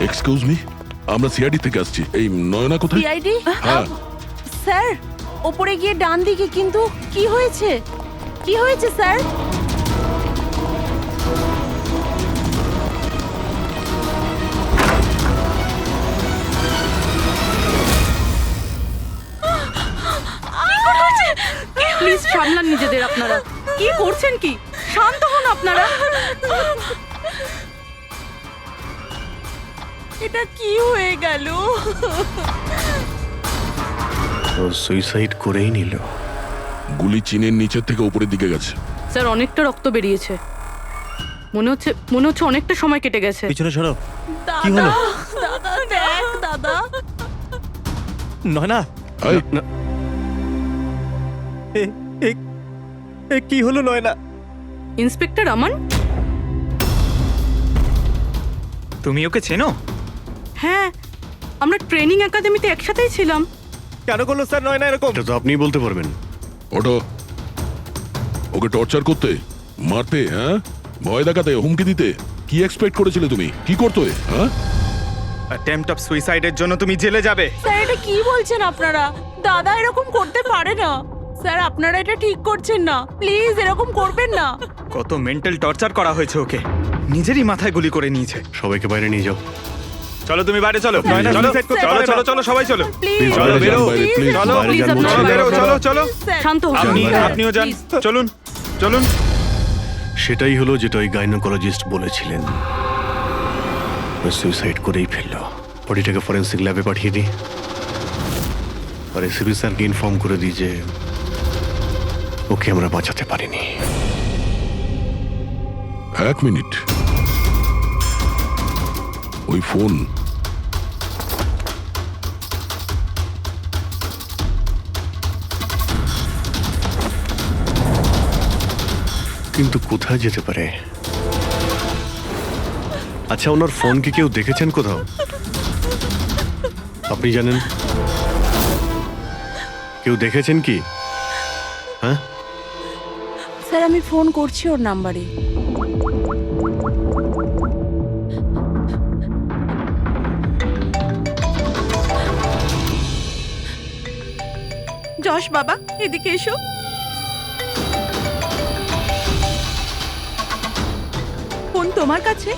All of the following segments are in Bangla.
এক্সকিউজ মি, আমরা সিআইডি থেকে আসছি। এই নয়না কোথায়? সিআইডি? হ্যাঁ। স্যার, ওপরে গিয়ে ডান দিকে। কিন্তু কি হয়েছে? কি হয়েছে স্যার? প্লিজ সামলান নিজেদের আপনারা। কি করছেন কি? শান্ত হন আপনারা। এটা কি হয়ে গেল? ও সুইসাইড করেই নিল। গুলি চিনের নিচের থেকে উপরের দিকে গেছে। স্যার, অনেকটা রক্ত বেরিয়েছে। মনে হচ্ছে অনেকটা সময় কেটে গেছে। পিছনে সরো। কি দাদা, হলো? দাদা দেখ দাদা। নয়না, এই, কি হলো নয়না? ইন্সপেক্টর আমান? তুমি ওকে চেনো? হ্যাঁ, আমরা ট্রেনিং একাডেমিতে একসাথেই ছিলাম। কেন করলো স্যার নয়না এরকম? এটা তো আপনিই বলতে পারবেন। ওটা ওকে টর্চার করতে, মারতে, হ্যাঁ, ভয় দেখাতে, হুমকি দিতে কি এক্সপেক্ট করেছিলে তুমি? কি করতে? হ্যাঁ, অ্যাটেম্পট অফ সুইসাইডের জন্য তুমি জেলে যাবে। স্যার, এটা কি বলছেন আপনারা? দাদা এরকম করতে পারে না। স্যার, আপনারা এটা ঠিক করছেন না। প্লিজ এরকম করবেন না। কত মেন্টাল টর্চার করা হয়েছে ওকে, নিজেরই মাথায় গুলি করে নিয়েছে। সবাইকে বাইরে নিয়ে যাও। চলো তুমি বাইরে চলো। নয়না, চলো suicide করতে চলো পারে না। চলো চলো সবাই চলো। প্লিজ চলো, বেরো, বাইরে, please। চলো বাইরে যান বলছি। চলো, বেরো, চলো চলো। শান্ত হন। আপনি বাইরে। আপনিও যান। Please। চলুন চলুন। সেটাই হলো যেটা ওই গাইনোকোলজিস্ট বলেছিলেন। ও সুইসাইড করেই ফেললো। বডিটাকে ফরেন্সিক ল্যাবে পাঠিয়ে দিই, আর এসিপি স্যারকে ইনফর্ম করে দিই যে ওকে আমরা বাঁচাতে পারিনি। এক মিনিট, ওই ফোন কিন্তু কোথায় যেতে পারে? আচ্ছা, ওনার ফোন কি কেউ দেখেছেন কোথাও? আপনি জানেন? কেউ দেখেছেন কি? হ্যাঁ, স্যার, আমি ফোন করছি ওর নাম্বারে। যশ বাবা, এদিকে এসো। ফোন তোমার কাছে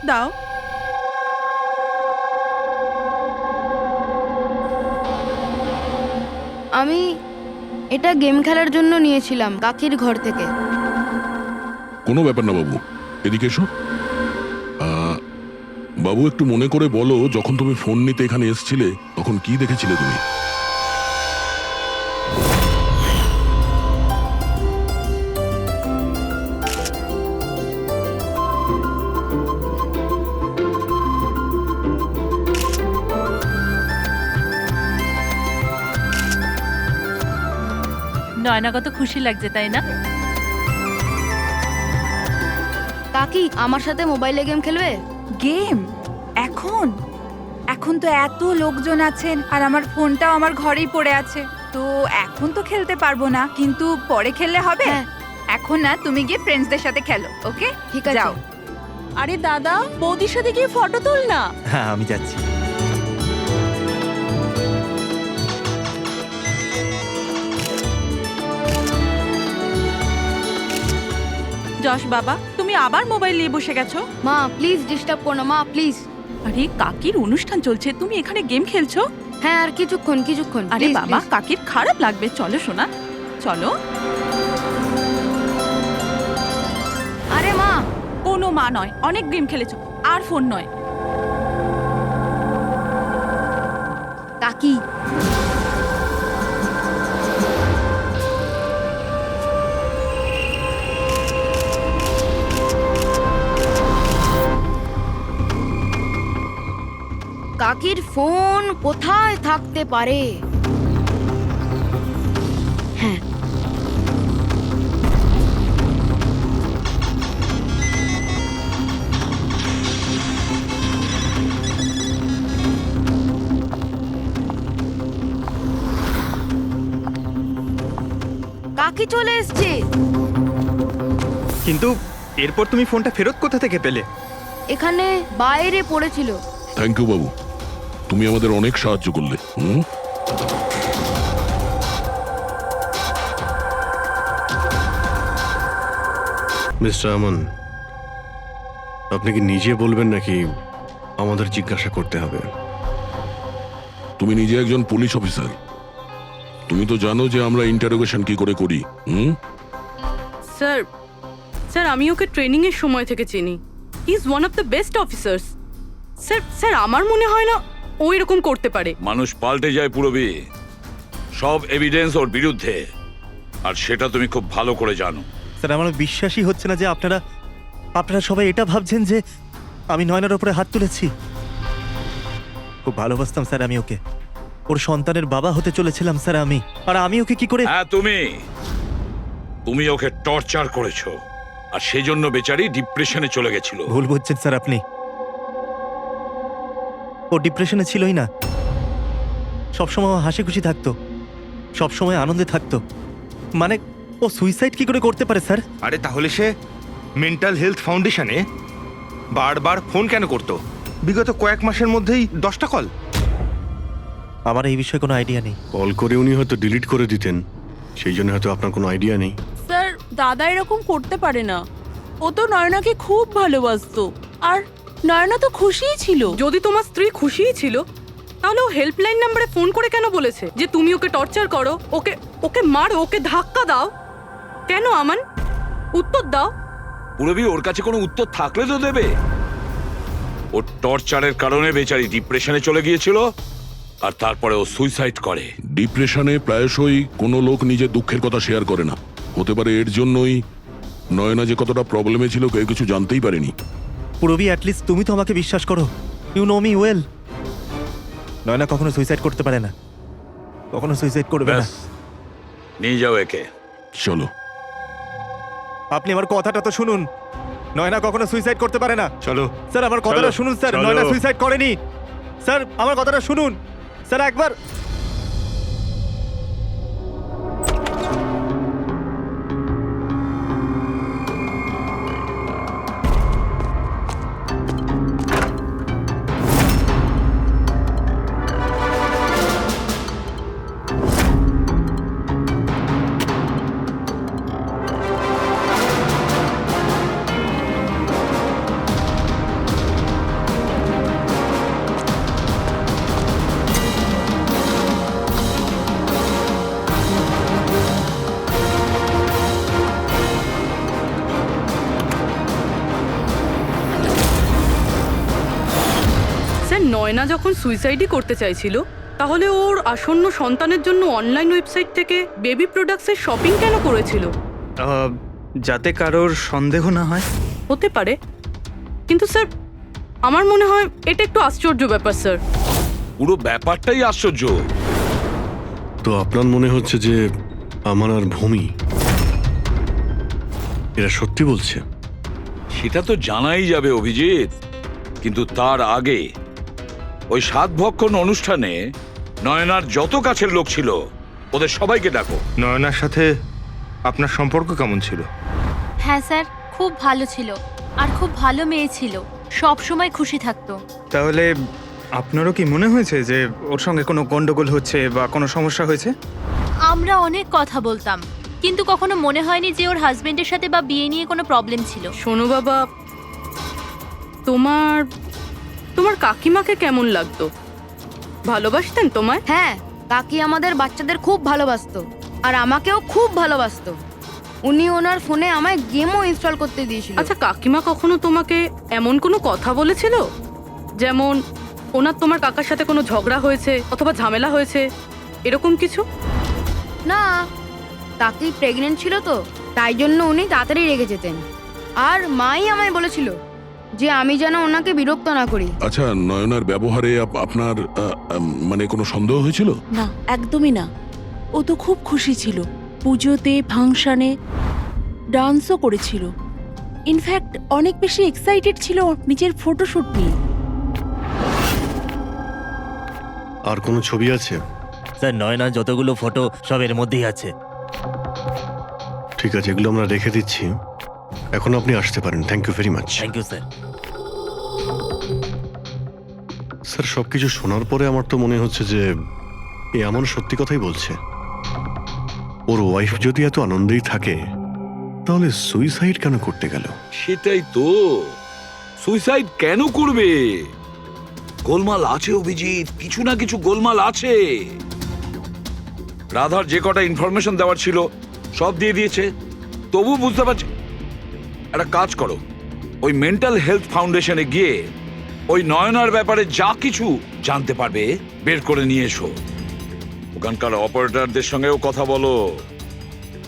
দাও। আমি এটা গেম খেলার জন্য নিয়েছিলাম কাকির ঘর থেকে। কোনো ব্যাপার না বাবু, এদিকে এসো। বাবু, একটু মনে করে বলো, যখন তুমি ফোন নিতে এখানে এসেছিলে তখন কি দেখেছিলে তুমি? নয়না কত খুশি লাগছে, তাই না? কাকি আমার সাথে মোবাইলে গেম খেলবে? গেম? এখন এখন তো এত লোকজন আছেন, আর আমার ফোনটাও আমার ঘরেই পড়ে আছে, তো এখন তো খেলতে পারবো না, কিন্তু পরে খেললে হবে। হ্যাঁ। এখন না, তুমি গিয়ে ফ্রেন্ডসদের সাথে খেলো, ওকে? ঠিক আছে। যাও। আরে দাদা, বৌদির সাথে গিয়ে ফটো তুল না। হ্যাঁ, আমি যাচ্ছি। যশ বাবা, তুমি আবার মোবাইল নিয়ে বসে গেছো? মা প্লিজ ডিস্টার্ব করো না, মা প্লিজ। আরে কাকির অনুষ্ঠান চলছে, তুমি এখানে গেম খেলছো? হ্যাঁ, আর কিছুক্ষণ। আরে Please, বাবা, please। কাকির খারাপ লাগবে। চলো সোনা, চলো। আরে মা, কোনো মা নয়, অনেক গেম খেলেছো, আর ফোন নয়। কাকি কাকির ফোন কোথায় থাকতে পারে? হ্যাঁ, কাকি চলে এসছে। কিন্তু এরপর তুমি ফোনটা ফেরত কোথা থেকে পেলে? এখানে বাইরে পড়েছিল। থ্যাংক ইউ বাবু, তুমি আমাদের অনেক সাহায্য করলে। হুম, মিস্টার আমন, আপনি কি নিজে বলবেন নাকি আমাদের জিজ্ঞাসা করতে হবে? তুমি নিজে একজন পুলিশ অফিসার, তুমি তো জানো যে আমরা ইন্টারোগেশন কি করে করি। হুম, স্যার স্যার আমি ওকে ট্রেনিং এর সময় থেকে চিনি। He is one of the best officers. Sir sir আমার মনে হয় না ও এরকম করতে পারে। মানুষ পাল্টে যায় পুরবি, সব এভিডেন্স ওর বিরুদ্ধে, আর সেটা তুমি খুব ভালো করে জানো। স্যার আমার বিশ্বাসই হচ্ছে না যে আপনারা সবাই এটা ভাবছেন যে আমি নয়নার ওপরে হাত তুলেছি। খুব ভালোবাসতাম স্যার আমি ওকে, ওর সন্তানের বাবা হতে চলেছিলাম স্যার আমি। আর আমি ওকে কি করে? হ্যাঁ, তুমি ওকে টর্চার করেছো, আর সেই জন্য বেচারি ডিপ্রেশনে চলে গেছিল। ভুল বুঝছেন স্যার আপনি, ও ডিপ্রেশনে ছিলই না। সবসময় ও হাসি খুশি থাকতো, সবসময় আনন্দে থাকতো। মানে ও সুইসাইড কি করে করতে পারে স্যার? আরে তাহলে সে মেন্টাল হেলথ ফাউন্ডেশনে বারবার ফোন কেন করতো? বিগত কয়েক মাসের মধ্যেই 10টা কল। আমার এই বিষয়ে কোনো আইডিয়া নেই। কল করে উনি হয়তো ডিলিট করে দিতেন, সেই জন্য হয়তো আপনার কোনো আইডিয়া নেই। স্যার দাদা এরকম করতে পারে না। ও তো নয়নাকে খুব ভালোবাসতো, আর নয়না তো খুশিই ছিল। যদি তোমার স্ত্রী খুশিই ছিল তাহলে ও হেল্পলাইন নাম্বারে ফোন করে কেন বলেছে যে তুমি ওকে টর্চার করো, ওকে ওকে মারো, ওকে ধাক্কা দাও? কেন আমান, উত্তর দাও। পুরবি ওর কাছে কোনো উত্তর থাকলে তো দেবে। ওর টর্চারের কারণে বেচারি ডিপ্রেশনে চলে গিয়েছিল, আর তারপরে ও সুইসাইড করে। ডিপ্রেশনে প্রায়শই কোনো লোক নিজের দুঃখের কথা শেয়ার করে না। হতে পারে এর জন্যই নয়না যে কতটা প্রবলেমে ছিল কেউ কিছু জানতেই পারেনি। পুরবি অ্যাটলিস্ট তুমি তো আমাকে বিশ্বাস করো, you know me well. Naina কখনো সুইসাইড করতে পারে না, কখনো সুইসাইড করবে না। ব্যাস, নিয়ে যাও একে। চলো। আপনি আমার কথাটা তো শুনুন, নয়না কখনো সুইসাইড করতে পারে না। চলো স্যার আমার কথাটা চলো, শুনুন স্যার, চলো। নয়না সুইসাইড করেনি। স্যার আমার কথাটা শুনুন স্যার একবার। স্যার নয়না যখন সুইসাইডই করতে চাইছিল তাহলে ওর আসন্ন সন্তানের জন্য অনলাইন ওয়েবসাইট থেকে বেবি প্রোডাক্টসের শপিং কেন করেছিল? যাতে কারোর সন্দেহ না হয়। হতে পারে, কিন্তু স্যার আমার মনে হয় এটা একটু আশ্চর্য ব্যাপার স্যার। পুরো ব্যাপারটাই আশ্চর্য। তো আপনার মনে হচ্ছে যে আমার আর ভূমি এরা সত্যি বলছে? সেটা তো জানাই যাবে অভিজিৎ, কিন্তু তার আগে ওই সাতভক্ষণ অনুষ্ঠানে নয়নার যত কাছের লোক ছিল ওদের সবাইকে ডাকো। নয়নার সাথে আপনার সম্পর্ক কেমন ছিল? হ্যাঁ স্যার, খুব ভালো ছিল, আর খুব ভালো মেয়ে ছিল, সব সময় খুশি থাকতো। তাহলে আপনারও কি মনে হয়েছে যে ওর সঙ্গে কোনো গন্ডগোল হচ্ছে বা কোনো সমস্যা হয়েছে? আমরা অনেক কথা বলতাম, কিন্তু কখনো মনে হয়নি যে ওর হাজবেন্ডের সাথে বা বিয়ে নিয়ে কোনো প্রবলেম ছিল। শোনো বাবা, তোমার তোমার কাকিমাকে কেমন লাগতো? ভালোবাসতেন তোমায়? হ্যাঁ, কাকি আমাদের বাচ্চাদের খুব ভালোবাসতো, আর আমাকেও খুব ভালোবাসতো। উনি ওনার ফোনে আমায় গেমও ইনস্টল করতে দিয়েছিল। আচ্ছা, কাকিমা কখনো তোমাকে এমন কোনো কথা বলেছিল যেমন ওনার তোমার কাকার সাথে কোনো ঝগড়া হয়েছে অথবা ঝামেলা হয়েছে, এরকম কিছু? না, কাকি প্রেগনেন্ট ছিল তো, তাই জন্য উনি তাড়াতাড়ি রেগে যেতেন। আর মাই আমায় বলেছিল যে আমি যেন ওনাকে বিরক্ত না করি। আচ্ছা, নয়নার ব্যবহারে আপনার মানে কোনো সন্দেহ হয়েছিল? না, একদমই না। ও তো খুব খুশি ছিল, পুজোতে ফাংশনে ডান্সও করেছিল। ইনফ্যাক্ট অনেক বেশি এক্সাইটেড ছিল নিজের ফটোশুট নিয়ে। আর কোনো ছবি আছে? স্যার নয়না যতগুলো ফটো সব এর মধ্যেই আছে। ঠিক আছে, এগুলো আমরা রেখে দিচ্ছি। এখন আপনি আসতে পারেন। Thank you very much. Thank you sir. Sir সবকিছু শোনার পরে আমার তো মনে হচ্ছে যে এ এমন সত্যি কথাই বলছে। ওর ওয়াইফ যদি এত আনন্দেই থাকে তাহলে সুইসাইড কেন করতে গেল? সেটাই তো, সুইসাইড কেন করবে? গোলমাল আছে অভিজিৎ, কিছু না কিছু গোলমাল আছে। রাধার যে কটা ইনফরমেশন দেওয়ার ছিল সব দিয়ে দিয়েছে, তবু বুঝতে পারছি। একটা কাজ করো, ওই মেন্টাল হেলথ ফাউন্ডেশনে গিয়ে ওই নয়নার ব্যাপারে যা কিছু জানতে পারবে বের করে নিয়ে এসো। ওখানকার অপারেটরদের সঙ্গেও কথা বলো,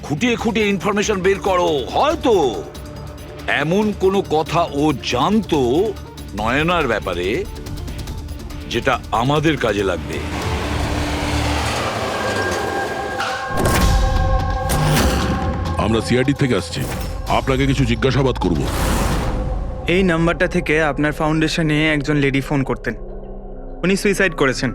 খুঁটিয়ে খুঁটিয়ে ইনফরমেশন বের করো। হয়তো এমন কোনো কথা ও জানতো নয়নার ব্যাপারে যেটা আমাদের কাজে লাগবে। আমরা সিআইডি থেকে আসছি, আপনাকে কিছু জিজ্ঞাসাবাদ করব। এই নাম্বারটা থেকে আপনার ফাউন্ডেশনে একজন লেডি ফোন করতেন, উনি সুইসাইড করেছেন।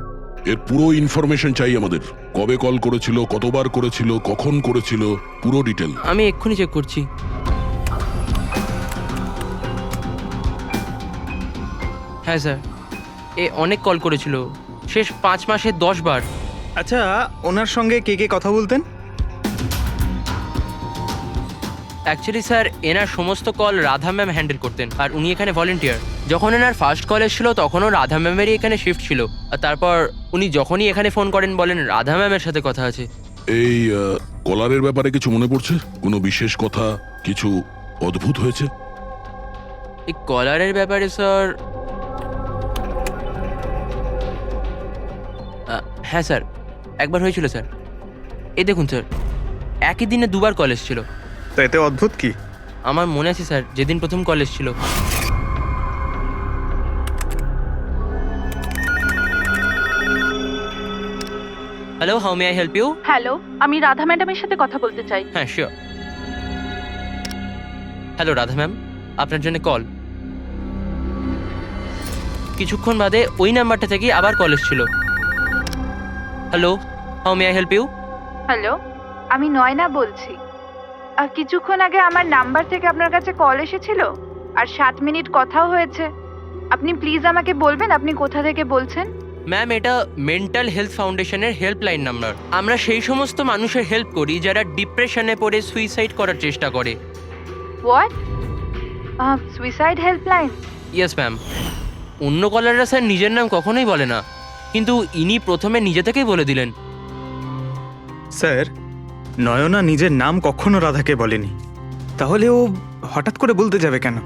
এর পুরো ইনফরমেশন চাই আমাদের। কবে কল করেছিল, কতবার করেছিল, কখন করেছিল, পুরো ডিটেল। আমি এক্ষুনি চেক করছি। হ্যাঁ স্যার, এ অনেক কল করেছিল, শেষ 5 মাসে 10 বার। আচ্ছা, ওনার সঙ্গে কে কে কথা বলতেন? অ্যাকচুয়ালি স্যার, এনার সমস্ত কল রাধা ম্যাম হ্যান্ডেল করতেন, আর উনি এখানে ভলেন্টিয়ার। যখন এনার ফার্স্ট কল এসেছিল তখনও রাধা ম্যামেরই এখানে শিফট ছিল, আর তারপর উনি যখনই এখানে ফোন করেন বলেন রাধা ম্যামের সাথে কথা আছে। এই কলারের ব্যাপারে কিছু মনে পড়ছে? কোনো বিশেষ কথা, কিছু অদ্ভুত হয়েছে? এই কলারের ব্যাপারে স্যার, হ্যাঁ স্যার, একবার হয়েছিল স্যার। এই দেখুন স্যার, একই দিনে 2 বার কল এসেছিল। তো এতে অদ্ভুত কি? আমার মনে আছে স্যার, যেদিন প্রথম কল এসেছিল। Hello, how may I help you? Hello, আমি রাধা ম্যাডামের সাথে কথা বলতে চাই। হ্যাঁ, শিওর। হ্যালো রাধা ম্যাম, আপনার জন্য কল। কিছুক্ষণ বাদে ওই নাম্বারটা থেকে আবার কল এসেছিল। Hello, how may I help you? Hello, আমি নয়না বলছি। আর কিছুক্ষণ আগে আমার নাম্বার থেকে আপনার কাছে কল এসেছিল, আর 7 মিনিট কথাও হয়েছে। আপনি প্লিজ আমাকে বলবেন আপনি কোথা থেকে বলছেন? ম্যাম, এটা মেন্টাল হেলথ ফাউন্ডেশনের হেল্পলাইন নাম্বার। আমরা সেই সমস্ত মানুষের হেল্প করি যারা ডিপ্রেশনে পড়ে সুইসাইড করার চেষ্টা করে। What? Suicide helpline? Yes ma'am. অন্য কলাররা স্যার নিজের নাম কখনোই বলে না, কিন্তু ইনি প্রথমে নিজে থেকেই বলে দিলেন। স্যার, নয়না নিজের নাম কখনো রাধাকে বলেনি, তাহলে ও হঠাৎ করে বলতে যাবে কেন?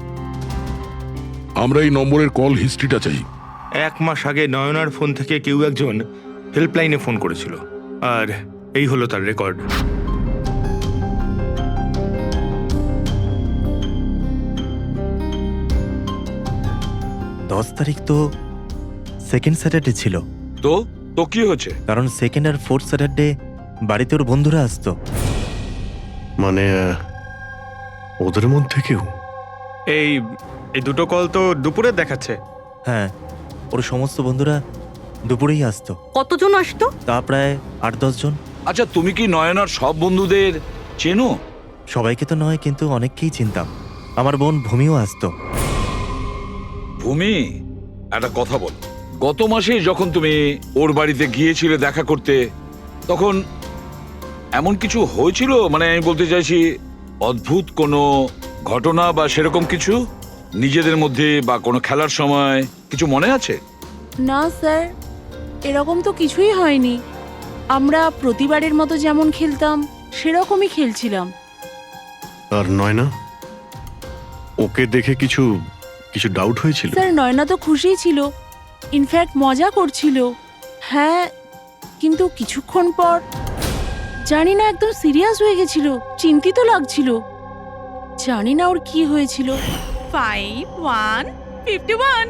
আমরা এই নম্বরের কল হিস্ট্রিটা চাই। 1 মাস আগে নয়নার ফোন থেকে কেউ একজন হেল্পলাইনে ফোন করেছিল, আর এই হলো তার রেকর্ড। দশ তারিখ তো সেকেন্ড স্যাটারডে ছিল। তো তো কি হচ্ছে? কারণ সেকেন্ড আর ফোর্থ স্যাটারডে বাড়িতে ওর বন্ধুরা আসতো। মানে ওদের মধ্যে কেউ? এই এই দুটো কল তো দুপুরে দেখাচ্ছে। হ্যাঁ, ওর সমস্ত বন্ধুরা দুপুরেই আসতো। কতজন আসতো? তা প্রায় 8-10 জন। আচ্ছা, তুমি কি নয়নার সব বন্ধুদের চেনো? সবাইকে তো নয়, কিন্তু অনেককেই চিনতাম। আমার বোন ভূমিও আসতো। ভূমি, একটা কথা বল। গত মাসে যখন তুমি ওর বাড়িতে গিয়েছিলে দেখা করতে, তখন এমন কিছু হয়েছিল? মানে আমি বলতে চাইছি, অদ্ভুত কোনো ঘটনা বা সেরকম কিছু নিজেদের মধ্যে, বা কোনো খেলার সময় কিছু মনে আছে? না স্যার, এরকম তো কিছুই হয়নি। আমরা প্রতিবারের মতো যেমন খেলতাম সেরকমই খেলছিলাম। আর নয়না, ওকে দেখে কিছু কিছু ডাউট হয়েছিল? স্যার, নয়না তো খুশিই ছিল, ইনফ্যাক্ট মজা করছিল। হ্যাঁ, কিন্তু কিছুক্ষণ পর জানি না একদম সিরিয়াস হয়ে গেছিল, চিন্তিত লাগছিল। জানি না ওর কি হয়েছিল। 5151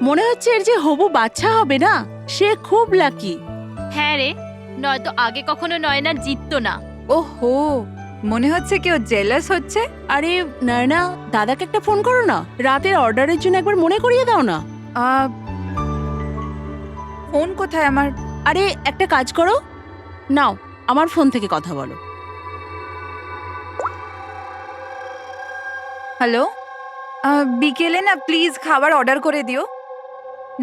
মনে হচ্ছে এর যে হবু বাচ্চা হবে না, সে খুব লাকি। হ্যাঁ রে, নয়তো আগে কখনো নয়না জিততো না। ওহো, মনে হচ্ছে কেউ জেলাস হচ্ছে। আরে নয়না, দাদাকে একটা ফোন করো না, রাতের অর্ডারের জন্য একবার মনে করিয়ে দাও না। ফোন কোথায় আমার? আরে একটা কাজ করো, নাও আমার ফোন থেকে কথা বলো। হ্যালো, বিকেলে না প্লিজ খাবার অর্ডার করে দিও।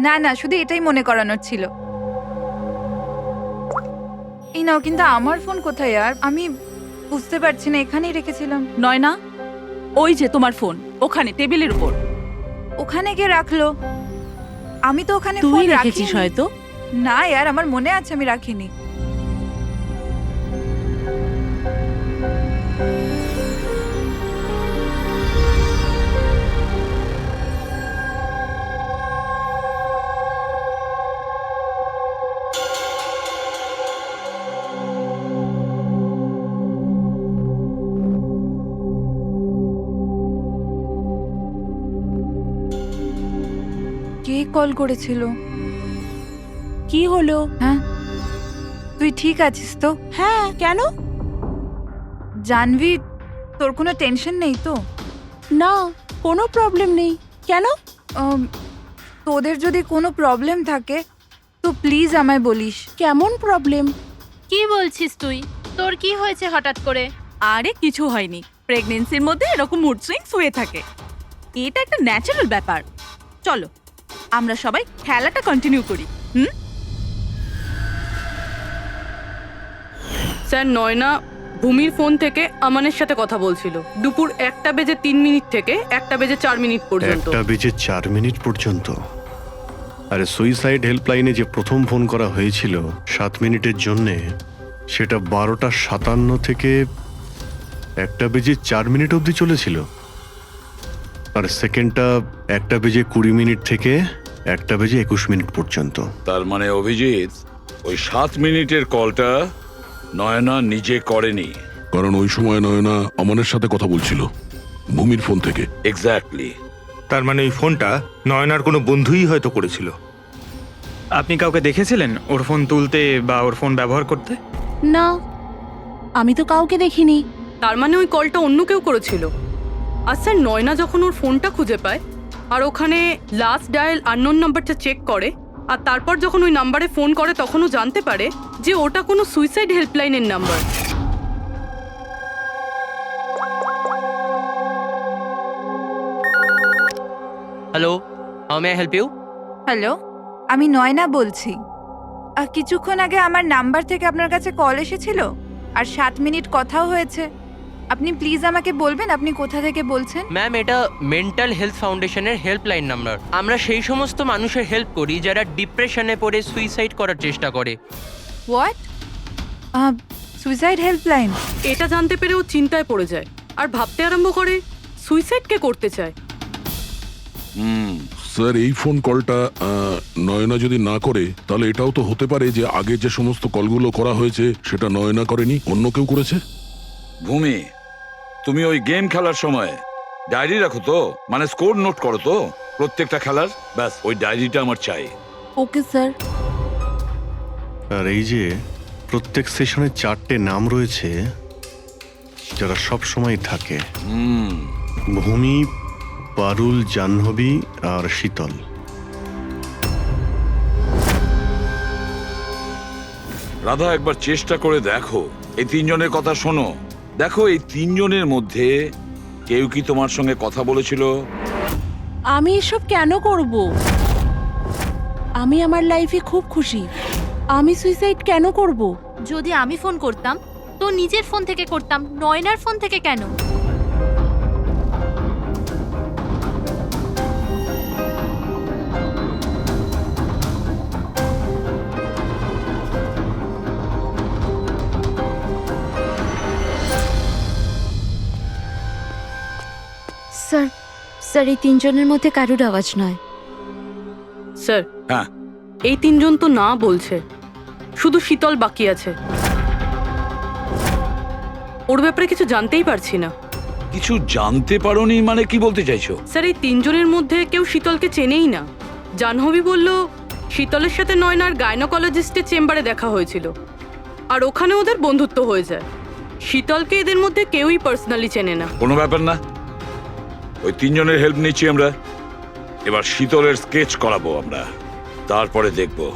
না না, শুধু এটাই মনে করানোর ছিল। এই নাও, কিন্তু আমার ফোন কোথায়? আর আমি বুঝতে পারছি না, এখানেই রেখেছিলাম। নয়না, ওই যে তোমার ফোন ওখানে টেবিলের উপর। ওখানে কে রাখলো? আমি তো ওখানে তুই ফোন রেখেছিস রাখিনি। হয়তো। না यार, আমার মনে আছে আমি রাখিনি। কে কল করেছিল? কি হলো? হ্যাঁ, তুই ঠিক আছিস তো? হ্যাঁ, কেন? জানবি, তোর কোনো টেনশন নেই তো? না, কোনো প্রবলেম নেই। কেন? তোদের যদি কোনো প্রবলেম থাকে তো প্লিজ আমায় বলিস। কেমন প্রবলেম? কি বলছিস তুই? তোর কি হয়েছে হঠাৎ করে? আরে কিছু হয়নি, প্রেগন্যান্সির মধ্যে এরকম মুড সুইংস হয়ে থাকে, এটা একটা ন্যাচারাল ব্যাপার। চলো আমরা সবাই খেলাটা কন্টিনিউ করি। স্যার, নয়না ভূমির ফোন থেকে আমানের সাথে কথা বলছিল দুপুর 1:03 থেকে 1:04 পর্যন্ত। 1:04 পর্যন্ত? আরে সুইসাইড হেল্পলাইনে যে প্রথম ফোন করা হয়েছিল 7 মিনিটের জন্যে, সেটা 12:57 থেকে 1:04 অবধি চলেছিল। আর সেকেন্ডটা 1:20 থেকে 1:21 পর্যন্ত। তার মানে অভিজিৎ, ওই 7 মিনিটের কলটা নয়না নিজে করেনি। কারণ ওই সময় নয়না অমনের সাথে কথা বলছিল ভূমির ফোন থেকে। এক্স্যাক্টলি। তার মানে ওই ফোনটা নয়নার কোনো বন্ধুই হয়তো করেছিল। আপনি কাউকে দেখেছিলেন ওর ফোন তুলতে বা ওর ফোন ব্যবহার করতে? না, আমি তো কাউকে দেখিনি। তার মানে ওই কলটা অন্য কেউ করেছিল। আর স্যার, নয়না যখন ওর ফোনটা খুঁজে পায় আর ওখানে লাস্ট ডায়াল আননোন নাম্বারটা চেক করে, আর তারপর যখন ওই নাম্বারে ফোন করে তখন ও জানতে পারে যে ওটা কোনো সুইসাইড হেল্পলাইনের number. Hello, how may I help you? Hello, আমি নয়না বলছি। কিছুক্ষণ আগে আমার নাম্বার থেকে আপনার কাছে কল এসেছিল আর 7 মিনিট কথাও হয়েছে। আপনি প্লিজ আমাকে বলবেন আপনি কোথা থেকে বলছেন? ম্যাম, এটা মেন্টাল হেলথ ফাউন্ডেশনের হেল্পলাইন নাম্বার। আমরা সেই সমস্ত মানুষের হেল্প করি যারা ডিপ্রেশনে পড়ে সুইসাইড করার চেষ্টা করে। হোয়াট? Suicide helpline? এটা জানতে পেরে ও চিন্তায় পড়ে যায় আর ভাবতে আরম্ভ করে সুইসাইড কে করতে চায়। স্যার, এই ফোন কলটা নয়না যদি না করে তাহলে এটাও তো হতে পারে যে আগে যে সমস্ত কলগুলো করা হয়েছে সেটা নয়না করেনি, অন্য কেউ করেছে। ভূমি, তুমি ওই গেম খেলার সময় ডায়েরি রাখো তো? মানে স্কোর নোট করো তো প্রত্যেকটা খেলার? ব্যাস, ওই ডায়েরিটা আমার চাই। Okay sir. আর এই যে প্রত্যেক সেশনে 4টে নাম রয়েছে যারা সব সময় থাকে: ভূমি, পারুল, জাহ্নবী আর শীতল। রাধা, একবার চেষ্টা করে দেখো, এই 3 জনের কথা শোনো। দেখো, এই 3 জনের মধ্যে কেউ কি তোমার সঙ্গে কথা বলেছিল? আমি এসব কেন করব? আমি আমার লাইফে খুব খুশি। আমি সুইসাইড কেন করব? যদি আমি ফোন করতাম তো নিজের ফোন থেকে করতাম, নয়নার ফোন থেকে কেন? স্যার, এই 3 জনের মধ্যে কারুর আওয়াজ নয়। স্যার, হ্যাঁ, এই 3 জন তো না বলছে, শুধু শীতল বাকি আছে। ওর ব্যাপারে কিছু জানতেই পারছি না। কিছু জানতে পারোনি মানে কি বলতে চাইছো? স্যার, এই 3 জনের মধ্যে কেউ শীতলকে চেনেই না। জাহ্নবী বলল শীতলের সাথে নয়নার গাইনোকোলজিস্টের চেম্বারে দেখা হয়েছিল আর ওখানে ওদের বন্ধুত্ব হয়ে যায়। শীতলকে এদের মধ্যে কেউই পার্সোনালি চেনে না। কোনো ব্যাপার না, ওই 3 জনের হেল্প নিচ্ছি আমরা। এবার শীতলের স্কেচ করাবো আমরা, তারপরে দেখবো।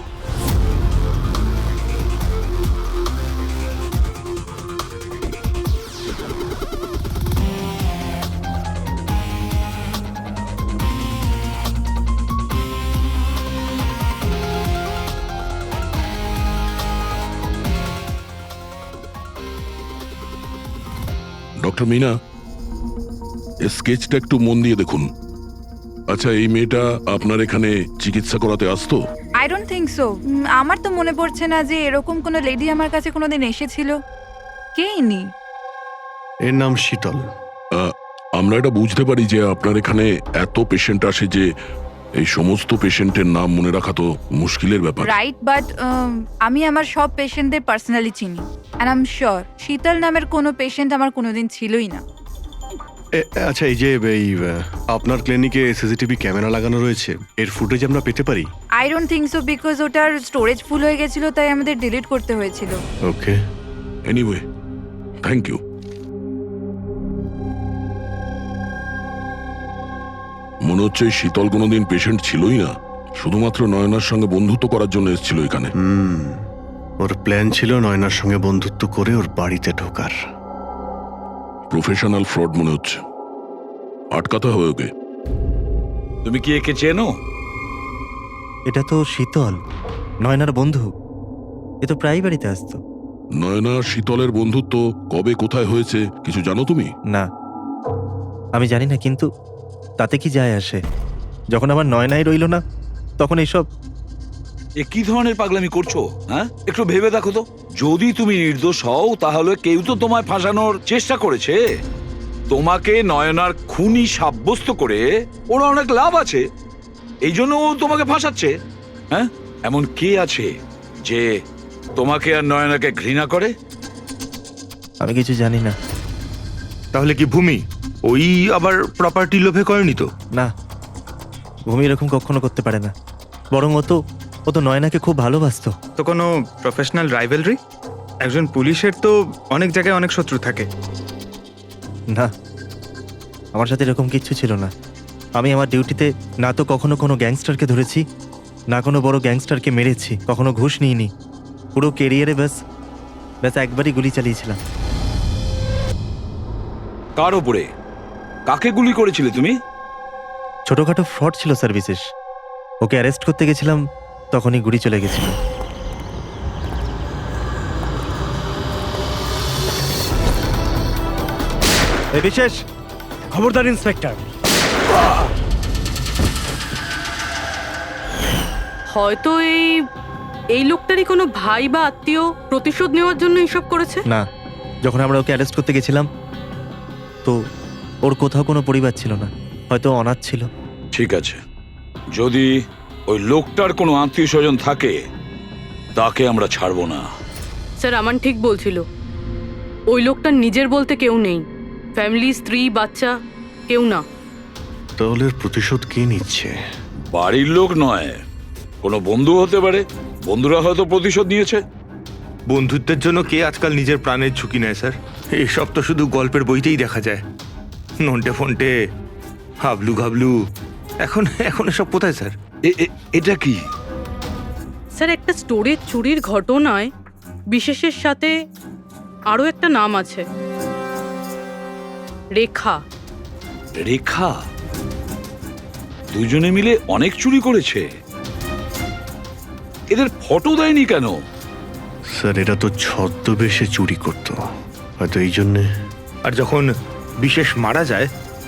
ডক্টর মিনা, এই স্কেচটা একটু মন দিয়ে দেখুন। আচ্ছা, এই মেয়েটা আপনার এখানে চিকিৎসা করাতে আসতো? I don't think so. আমার তো মনে পড়ছে না যে এরকম কোনো লেডি আমার কাছে কোনোদিন এসেছিল। কে ইনি? এর নাম শীতল। আমরা এটা বুঝতে পারি যে আপনার এখানে এত পেশেন্ট আসে যে এই সমস্ত পেশেন্টের নাম মনে রাখা তো মুশকিলের ব্যাপার। রাইট, বাট আমি আমার সব পেশেন্টদের পার্সোনালি চিনি। অ্যান্ড আই এম শিওর শীতল নামের কোনো পেশেন্ট আমার কোনোদিন ছিলই না। আচ্ছা, এই যে আপনার ক্লিনিকে সিসিটিভি ক্যামেরা লাগানো রয়েছে, এর ফুটেজ আমরা পেতে পারি? I don't think so, because ওটার স্টোরেজ ফুল হয়ে গেছিল, তাই আমাদের ডিলিট করতে হয়েছিল। ওকে, এনিওয়ে, থ্যাংক ইউ। মনে হচ্ছে এই শীতল কোনোদিন পেশেন্ট ছিলই না, শুধুমাত্র নয়নার সঙ্গে বন্ধুত্ব করার জন্য এসেছিল এখানে। ওর প্ল্যান ছিল নয়নার সঙ্গে বন্ধুত্ব করে ওর বাড়িতে ঢোকার। প্রফেশনাল ফ্রড মনে হচ্ছে, আটকাতে হবে ওকে। তুমি কি একে চেনো? এটা তো শীতল, নয়নার বন্ধু। এ তো প্রায় বাড়িতে আসতো। নয়না শীতলের বন্ধুত্ব কবে কোথায় হয়েছে কিছু জানো তুমি? না, আমি জানি না, কিন্তু তাতে কি যায় আসে? যখন আমার নয়নাই রইল না, তখন এইসব। এ কি ধরনের পাগলামি করছো? হ্যাঁ, একটু ভেবে দেখো তো। যদি তুমি নির্দোষ হও তাহলে কেউ তো তোমায় ফাঁসানোর চেষ্টা করেছে। তোমাকে নয়নার খুনি সাব্যস্ত করে ওরা অনেক লাভ আছে, এই জন্য ও তোমাকে ফাঁসাচ্ছে। হ্যাঁ, এমন কে আছে যে তোমাকে আর নয়নাকে ঘৃণা করে? আমি কিছু জানি না। তাহলে কি ভূমি ওই আবার প্রপার্টি লোভে করেনি তো? না, ভূমি এরকম কখনো করতে পারে না। বরং ও তো নয়নাকে খুব ভালোবাসতো। তো কোনো প্রফেশনাল রাইভেলরি? একজন পুলিশের তো অনেক জায়গায় অনেক শত্রু থাকে। না, আমার সাথে এরকম কিচ্ছু ছিল না। আমি আমার ডিউটিতে না তো কখনো কোনো গ্যাংস্টারকে ধরেছি, না কোনো বড় গ্যাংস্টারকে মেরেছি, কখনো ঘুষ নিইনি। পুরো কেরিয়ারে ব্যাস একবারই গুলি চালিয়েছিলাম। কার ওপরে? কাকে গুলি করেছিলে তুমি? ছোটখাটো ফ্রড ছিল স্যার, বিশেষ। ওকে অ্যারেস্ট করতে গেছিলাম, তখনই গুলি চলে গেছিল। এই বিশেষ, খবরদার ইন্সপেক্টর। হয়তো এই লোকটারই কোনো ভাই বা আত্মীয় প্রতিশোধ নেওয়ার জন্য এসব করেছে। না, যখন আমরা ওকে অ্যারেস্ট করতে গেছিলাম তো ওর কোথাও কোনো পরিবার ছিল না, হয়তো অনাথ ছিল। ঠিক আছে, যদি ওই লোকটার কোনো আত্মীয় স্বজন থাকে তাকে আমরা ছাড়বো না। স্যার, আমান ঠিক বলছিল। ওই লোকটার নিজের বলতে কেউ নেই, ফ্যামিলি, স্ত্রী, বাচ্চা কেউ না। তাহলে এর প্রতিশোধ কে নিচ্ছে? বাড়ির লোক নয়, কোনো বন্ধু হতে পারে। বন্ধুরা হয়তো প্রতিশোধ নিয়েছে। বন্ধুত্বের জন্য কে আজকাল নিজের প্রাণের ঝুঁকি নেয় স্যার? এসব তো শুধু গল্পের বইতেই দেখা যায়। নন্টে ফন্টে, হাবলু ঘাবলু, এখন এসব কোথায় স্যার? এটা কি? স্যার, একটা স্টোরেজ চুরির ঘটনায় বিশেষের সাথে আরও একটা নাম আছে, রেখা। রেখা? দুজনে মিলে অনেক চুরি করেছে। এদের ফটো দেয়নি কেন? স্যার, এরা তো ছদ্মবেশে চুরি করতো, হয়তো এই জন্যে। আর যখন বিশেষ মারা যায়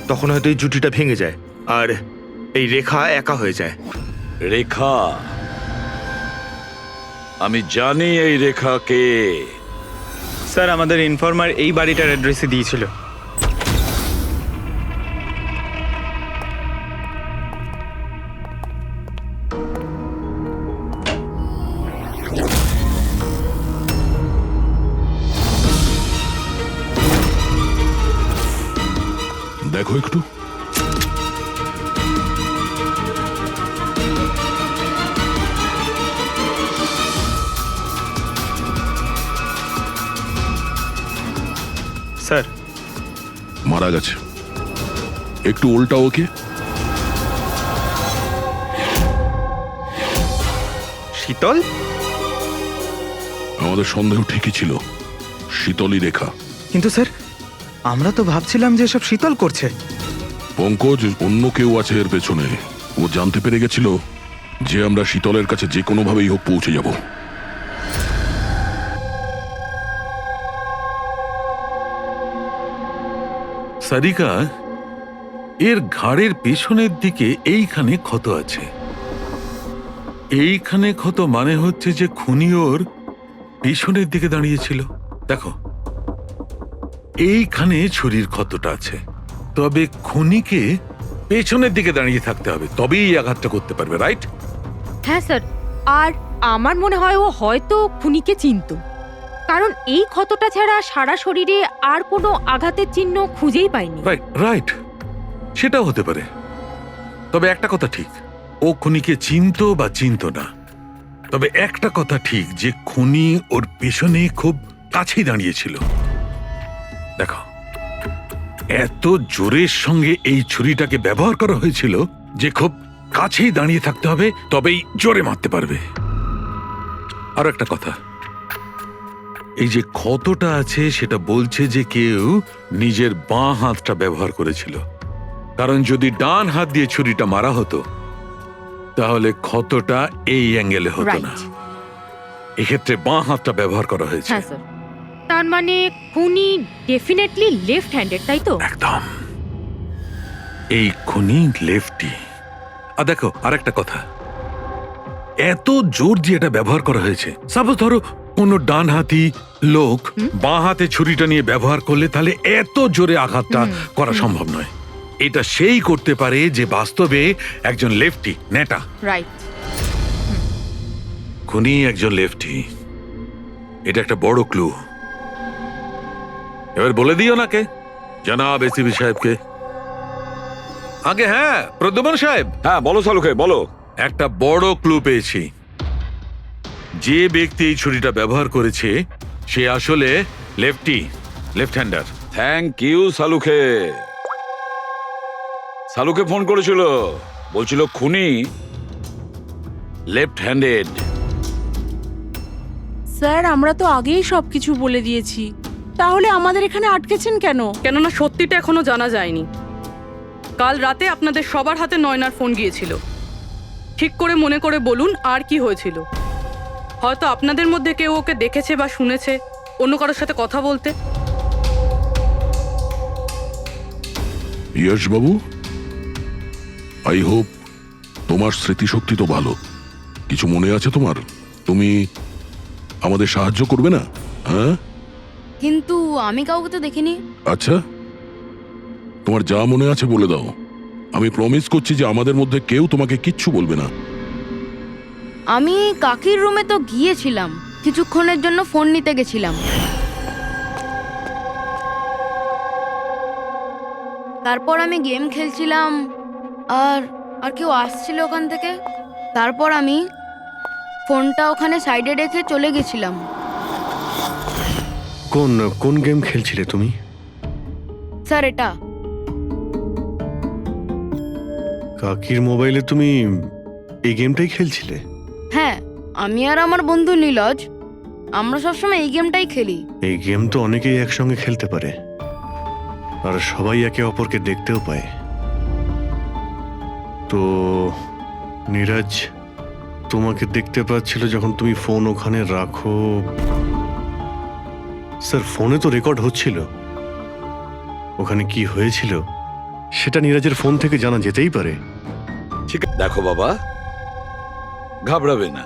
তখন হয়তো এই জুটিটা ভেঙে যায় আর এই রেখা একা হয়ে যায়। রেখা? আমি জানি এই রেখা কে। স্যার, আমাদের ইনফর্মার এই বাড়িটার অ্যাড্রেসে দিয়েছিল। দেখো একটু। স্যার, মারা গেছে। একটু উল্টা ওকে। শীতল? আমাদের সন্দেহ ঠিকই ছিল, শীতলই রেখা। কিন্তু স্যার, আমরা তো ভাবছিলাম যে সব শীতল করছে। পঙ্কজ, অন্য কেউ আছে এর পেছনে। ও জানতে পেরে গেছিল যে আমরা শীতলের কাছে যে কোনোভাবেই হোক পৌঁছে যাব। সারিকা, এর ঘাড়ের পেছনের দিকে এইখানে ক্ষত আছে। এইখানে ক্ষত মানে হচ্ছে যে খুনি ওর পেছনের দিকে দাঁড়িয়েছিল। দেখো, এইখানে ছুরির ক্ষতটা আছে। তবে খুনিকে পেছনের দিকে দাঁড়িয়ে থাকতে হবে, তবেই এই আঘাতটা করতে পারবে, রাইট? হ্যাঁ স্যার, আর আমার মনে হয় ও হয়তো খুনিকে চিনতো, কারণ এই ক্ষতটা ছাড়া সারা শরীরে আর কোনো আঘাতের চিহ্ন খুঁজেই পাইনি। রাইট রাইট, সেটাও হতে পারে। তবে একটা কথা ঠিক, ও খুনিকে চিনতো বা চিনতো না, তবে একটা কথা ঠিক যে খুনি ওর পেছনে খুব কাছেই দাঁড়িয়েছিল। দেখো, এত জোরের সঙ্গে এই ছুরিটাকে ব্যবহার করা হয়েছিল যে খুব কাছেই দাঁড়িয়ে থাকতে হবে, তবেই জোরে মারতে পারবে। আর একটা কথা, এই যে ক্ষতটা আছে সেটা বলছে যে কেউ নিজের বাঁ হাতটা ব্যবহার করেছিল, কারণ যদি ডান হাত দিয়ে ছুরিটা মারা হতো তাহলে ক্ষতটা এই অ্যাঙ্গেলে হতো না। এক্ষেত্রে বাঁ হাতটা ব্যবহার করা হয়েছে। হ্যাঁ স্যার, তার মানে খুনি ডেফিনেটলি লেফট হ্যান্ডেড, তাই তো? একদম, এই খুনি লেফটি। আর দেখো, আরেকটা কথা, এত জোর দিয়ে এটা ব্যবহার করা হয়েছে। সাপোজ ধরো কোনো ডান হাতি লোক বাঁ হাতে ছুরিটা নিয়ে ব্যবহার করলে তাহলে এত জোরে আঘাতটা করা সম্ভব নয়। এটা সেই করতে পারে যে বাস্তবে একজন লেফটি নেটা। রাইট। খুনি একজন লেফটি, এটা একটা বড় ক্লু। এবার বলে দিও নাকে জনাব এসিপি সাহেবকে। আগে হ্যাঁ, প্রদ্যুম্ন সাহেব। হ্যাঁ বলো সালুকে, বলো। একটা বড় ক্লু পেয়েছি। যে ব্যক্তি এই ছুরিটা ব্যবহার করেছে সে আসলে লেফট হ্যান্ডার। থ্যাংক ইউ সালুকে। সালুকে ফোন করেছিল, বলছিল খুনি লেফট হ্যান্ডেড। স্যার, আমরা তো আগেই সবকিছু বলে দিয়েছি, তাহলে আমাদের এখানে আটকেছেন কেন? কেননা সত্যিটা এখনো জানা যায়নি। কাল রাতে আপনাদের সবার হাতে নয়নার ফোন গিয়েছিল। ঠিক করে মনে করে বলুন আর কি হয়েছিল। হয়তো আপনাদের মধ্যে কেউ ওকে দেখেছে বা শুনেছে অন্য কারোর সাথে কথা বলতে। ইয়শ বাবু, আই হোপ তোমার স্মৃতিশক্তি তো ভালো। কিছু মনে আছে তোমার? তুমি আমাদের সাহায্য করবে না? হ্যাঁ, কিন্তু আমি কাউকে তো দেখিনি। আচ্ছা, তোমার যা মনে আছে বলে দাও। আমি প্রমিস করছি যে আমাদের মধ্যে কেউ তোমাকে কিচ্ছু বলবে না। আমি কাকির রুমে তো গিয়েছিলাম, কিছুক্ষণের জন্য ফোন নিতে গেছিলাম। তারপর আমি গেম খেলছিলাম, আর কেউ আসছিল ওখান থেকে। তারপর আমি ফোনটা ওখানে সাইডে রেখে চলে গেছিলাম। কোন গেম খেলছিলে তুমি? স্যার, এটা কাকির মোবাইলে তুমি এই গেমটাই খেলছিলে? হ্যাঁ, আমি আর আমার বন্ধু নীলজ আমরা সবসময় এই গেমটাই খেলি। এই গেম তো অনেকেই একসঙ্গে খেলতে পারে, আর সবাই একে অপরকে দেখতেও পায়। তো নীরজ তোমাকে দেখতে পাচ্ছিল যখন তুমি ফোন ওখানে রাখো। স্যার, ফোনে তো রেকর্ড হচ্ছিল। ওখানে কি হয়েছিল সেটা নীরজের ফোন থেকে জানা যেতেই পারে। ঠিক আছে, দেখো বাবা, ঘাবড়াবে না।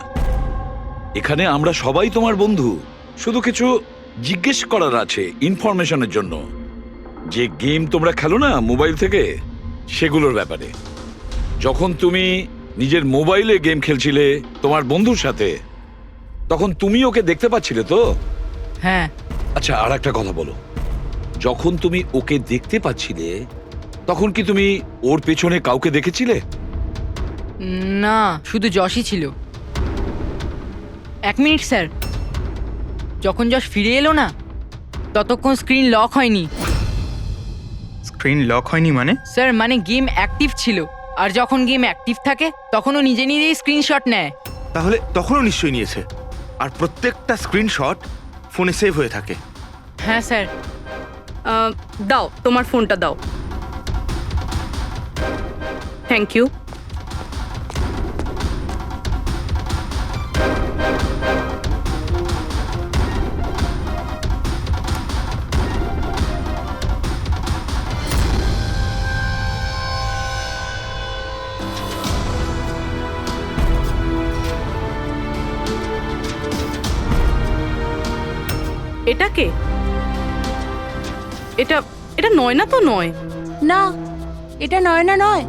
এখানে আমরা সবাই তোমার বন্ধু। শুধু কিছু জিজ্ঞেস করার আছে ইনফরমেশনের জন্য। যে গেম তোমরা খেলো না মোবাইল থেকে, সেগুলোর ব্যাপারে। যখন তুমি নিজের মোবাইলে গেম খেলছিলে তোমার বন্ধুর সাথে, তখন তুমি ওকে দেখতে পাচ্ছিলে তো? হ্যাঁ। আচ্ছা, আর একটা কথা বলো, যখন তুমি ওকে দেখতে পাচ্ছিলে তখন কি তুমি ওর পেছনে কাউকে দেখেছিলে? না, শুধু যশই ছিল। 1 মিনিট স্যার, যখন যশ ফিরে এলো না ততক্ষণ স্ক্রিন লক হয়নি। স্ক্রিন লক হয়নি মানে? স্যার, মানে গেম অ্যাক্টিভ ছিল, আর যখন গেম অ্যাক্টিভ থাকে তখন ও নিজে নিজেই স্ক্রিনশট নেয়। তাহলে তখনও নিশ্চয়ই নিয়েছে। আর প্রত্যেকটা স্ক্রিনশট ফোনে সেভ হয়ে থাকে। হ্যাঁ স্যার। দাও তোমার ফোনটা দাও। Thank you. এটা কে? এটা এটা নয়না তো নয়। না, এটা নয়না নয়।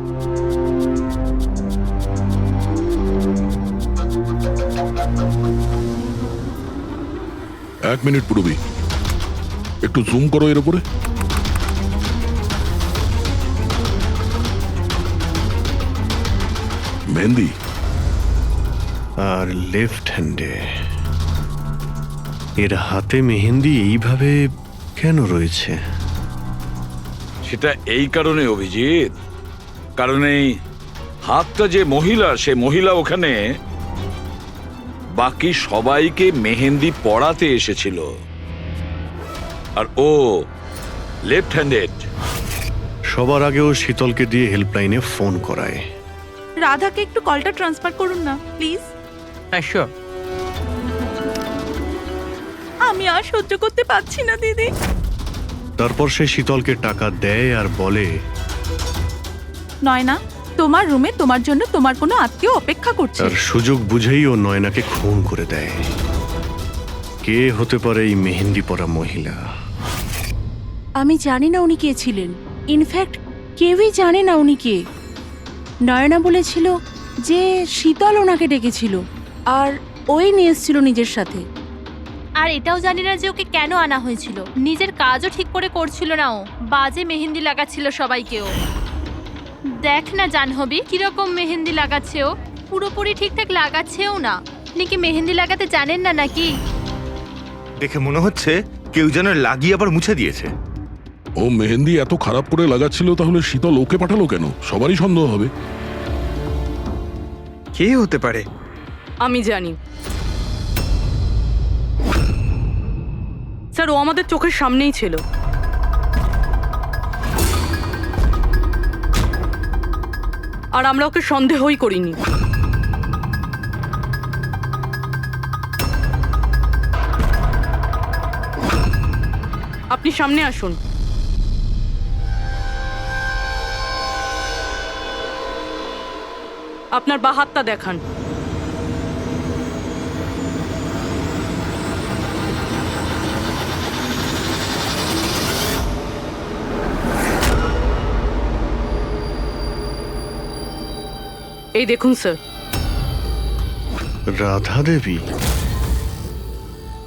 এক মিনিট পুরবি, একটু জুম করো এর উপরে। মেহেন্দি আর লেফট হ্যান্ডে এর হাতে মেহেন্দি এইভাবে কেন রয়েছে? সেটা এই কারণে অভিজিৎ, কারণ এই হাতটা যে মহিলা, সে মহিলা ওখানে বাকি সবাইকে মেহেন্দি পড়াতে এসেছিল, আর ও লেফট হ্যান্ডেড। সবার আগেও শীতলকে দিয়ে হেল্পলাইনে ফোন করায়। রাধাকে একটু কলটা ট্রান্সফার করুন না প্লিজ। হ্যাঁ শিওর। আমি আর সহ্য করতে পারছি না দিদি। তারপর সে শীতলকে টাকা দেয় আর বলে, নয়না, তোমার রুমে তোমার জন্য তোমার কোনো আত্মীয় অপেক্ষা করছে। তার সুযোগ বুঝেই ও নয়নাকে খুন করে দেয়। কে হতে পারে এই মেহেন্দি পরা মহিলা? আমি জানি না উনি কে ছিলেন। ইনফ্যাক্ট কেউই জানে না উনি কে। নয়না বলেছিল যে শীতল ওনাকে ডেকেছিল আর ওই নিয়ে এসেছিল নিজের সাথে। আর এটাও জানি না যে ওকে কেন আনা হয়েছিল। নিজের কাজও ঠিক করে করছিল না ও, বাজে মেহেন্দি লাগাচ্ছিল সবাইকেও। দেখ না জাহ্নবী কিরকম মেহেন্দি লাগাচ্ছে ও, পুরোপুরি ঠিকঠাক লাগাচ্ছেও না। আপনি কি মেহেন্দি লাগাতে জানেন না নাকি? দেখে মনে হচ্ছে কেউ যেন লাগিয়ে আবার মুছে দিয়েছে। ও মেহেন্দি এত খারাপ করে লাগাচ্ছিল, তাহলে শীতল ওকে পাঠালো কেন? সবারই সন্দেহ হবে। কে হতে পারে? আমি জানি স্যার, ও আমাদের চোখের সামনেই ছিল। আর আমরা ওকে সন্দেহই করিনি। আপনি সামনে আসুন। আপনার বাঁ হাতটা দেখান। এই দেখুন স্যার। রাধা দেবী?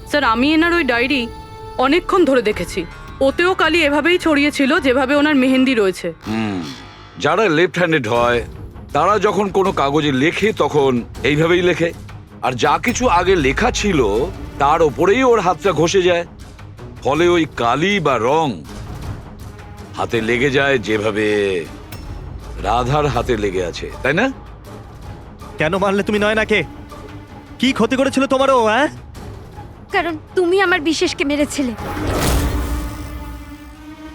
স্যার, আমি এনার ওই ডায়েরি অনেকক্ষণ ধরে দেখেছি। ওতেও কালি এভাবেই ছড়িয়েছিল যেভাবে ওনার মেহেন্দি রয়েছে। যারা লেফট হ্যান্ডেড হয় তারা যখন কোনো কাগজে লেখে তখন এইভাবেই লেখে, আর যা কিছু আগে লেখা ছিল তার ওপরেই ওর হাতটা ঘষে যায়। ফলে ওই কালি বা রং হাতে লেগে যায় যেভাবে রাধার হাতে লেগে আছে, তাই না? কেন মারলে তুমি নয়নাকে? কি ক্ষতি করেছিল তোমারও? হ্যাঁ, কারণ তুমি আমার বিশেষকে মেরেছিলে।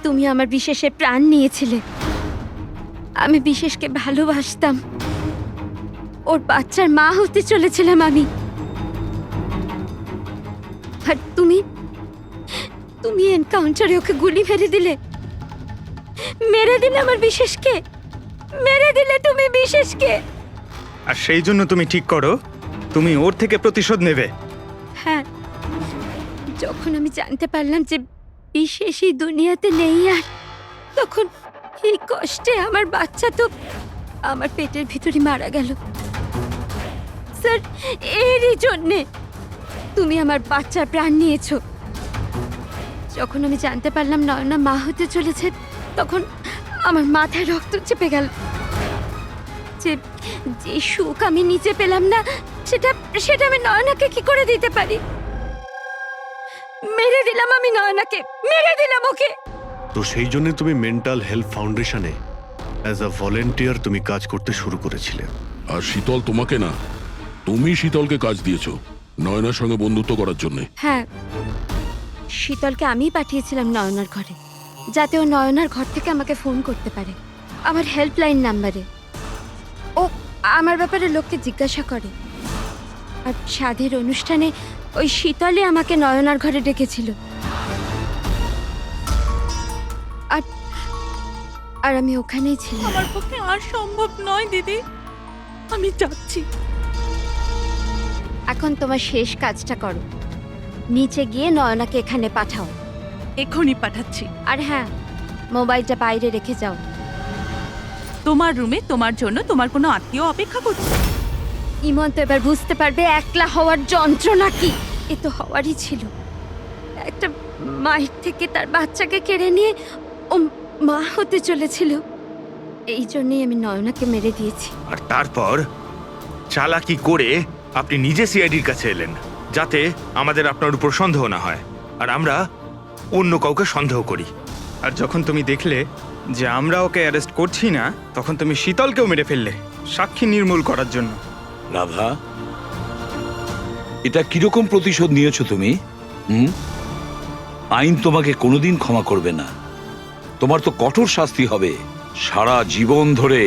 তুমি আমার বিশেষের প্রাণ নিয়েছিলে। আমি বিশেষকে ভালোবাসতাম। ওর বাচ্চার মা হতে চলেছিলাম আমি। আর তুমি তুমি এনকাউন্টারে ওকে গুলি মেরে দিলে। মেরে দিলে আমার বিশেষকে, মেরে দিলে তুমি বিশেষকে। আর সেই জন্য তুমি ঠিক করো তুমি ওর থেকে প্রতিশোধ নেবে। হ্যাঁ, যখন আমি জানতে পারলাম যে বিশেষই দুনিয়াতে নেই আর, তখন এই কষ্টে আমার বাচ্চা তো আমার পেটের ভিতরে মারা গেল। স্যার, এরই জন্যে তুমি আমার বাচ্চার প্রাণ নিয়েছো। যখন আমি জানতে পারলাম নয়না মা হতে চলেছে, তখন আমার মাথায় রক্ত চেপে গেল। যে যে সুখ আমি নিচে পেলাম না, সেটা সেটা আমি নয়নাকে কি করে দিতে পারি? মেরে দিলাম আমি নয়নাকে, মেরে দিলাম ওকে। তো সেই জন্য তুমি মেন্টাল হেলথ ফাউন্ডেশনে অ্যাজ আ ভলেন্টিয়ার তুমি কাজ করতে শুরু করেছিলে। আর শীতল তোমাকে না, তুমি শীতলকে কাজ দিয়েছো নয়নার সঙ্গে বন্ধুত্ব করার জন্য। হ্যাঁ, শীতলকে আমিই পাঠিয়েছিলাম নয়নার ঘরে, যাতে ও নয়নার ঘর থেকে আমাকে ফোন করতে পারে আমার হেল্পলাইন নাম্বারে। ও আমার ব্যাপারে লোককে জিজ্ঞাসা করে। আর সাধের অনুষ্ঠানে ওই শীতলে আমাকে নয়নার ঘরে ডেকেছিল। আর আর আমি ওখানেই ছিলাম। আমার পক্ষে আর সম্ভব নয় দিদি, আমি যাচ্ছি। এখন তোমার শেষ কাজটা করো, নিচে গিয়ে নয়নাকে এখানে পাঠাও। এখনই পাঠাচ্ছি। আর হ্যাঁ, মোবাইলটা বাইরে রেখে যাও। তোমার রুমে তোমার জন্য তোমার কোনো আত্মীয় অপেক্ষা করছে। ইমন তো এবার বুঝতে পারবে একলা হওয়ার যন্ত্রণা কি। এ তো হওয়ারই ছিল, একটা মায়ের থেকে তার বাচ্চাকে কেড়ে নিয়ে ও মা হতে চলেছিল। এই জন্যই আমি নয়নাকে মেরে দিয়েছি। আর তারপর চালাকি করে আপনি নিজে সিআইডির কাছে এলেন, যাতে আমাদের আপনার উপর সন্দেহ না হয় আর আমরা অন্য কাউকে সন্দেহ করি। আর যখন তুমি দেখলে যে আমরা ওকে অ্যারেস্ট করছি না, তখন তুমি শীতলকেও মেরে ফেললে সাক্ষী নির্মূল করার জন্য। রাধা, এটা কিরকম প্রতিশোধ নিয়েছো তুমি? আইন তোমাকে কোনোদিন ক্ষমা করবে না। তোমার তো কঠোর শাস্তি হবে, সারা জীবন ধরে